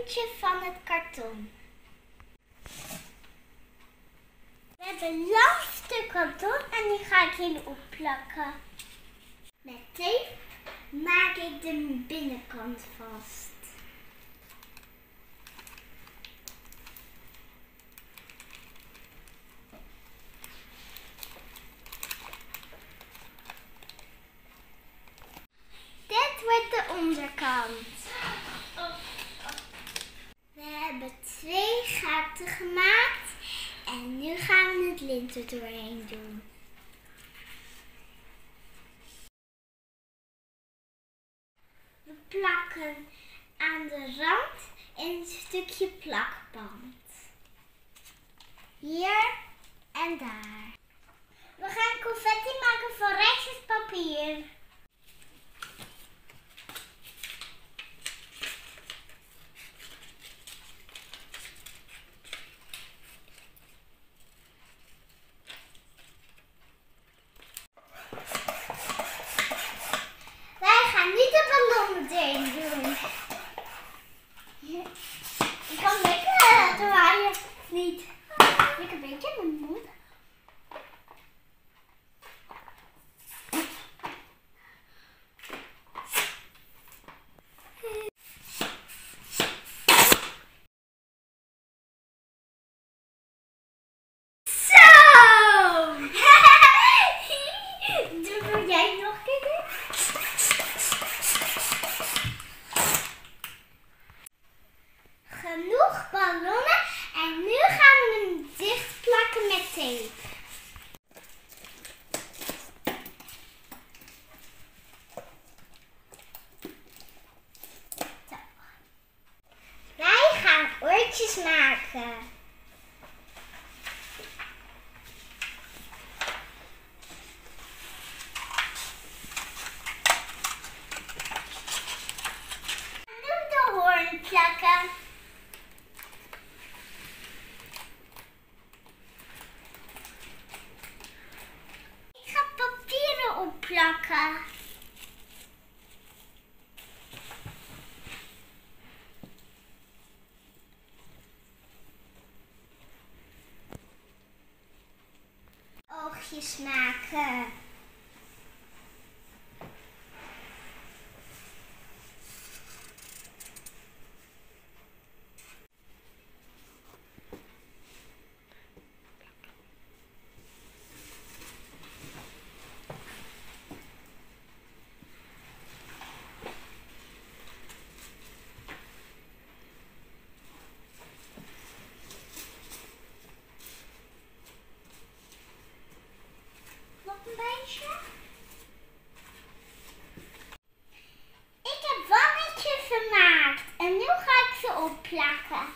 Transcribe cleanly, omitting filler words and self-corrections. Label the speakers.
Speaker 1: randje van het karton. We hebben een lang stuk karton en die ga ik hier opplakken. Met tape maak ik de binnenkant vast. Dit wordt de onderkant. We hebben 2 gaten gemaakt en nu gaan we het lint er doorheen doen. We plakken aan de rand een stukje plakband. Hier en daar. We gaan confetti maken van rijstjespapier. Wij gaan niet de ballon meteen doen. Ik kan lekker draaien. Niet. Ik een beetje in mijn mond. Zo! Doe jij nog een keer? Genoeg ballonnen en nu gaan we hem dichtplakken met tape. Zo. Wij gaan oortjes maken. Nu de hoorn plakken. Opplakken. Oogjes maken. Een beetje. Ik heb wannetjes gemaakt en nu ga ik ze opplakken.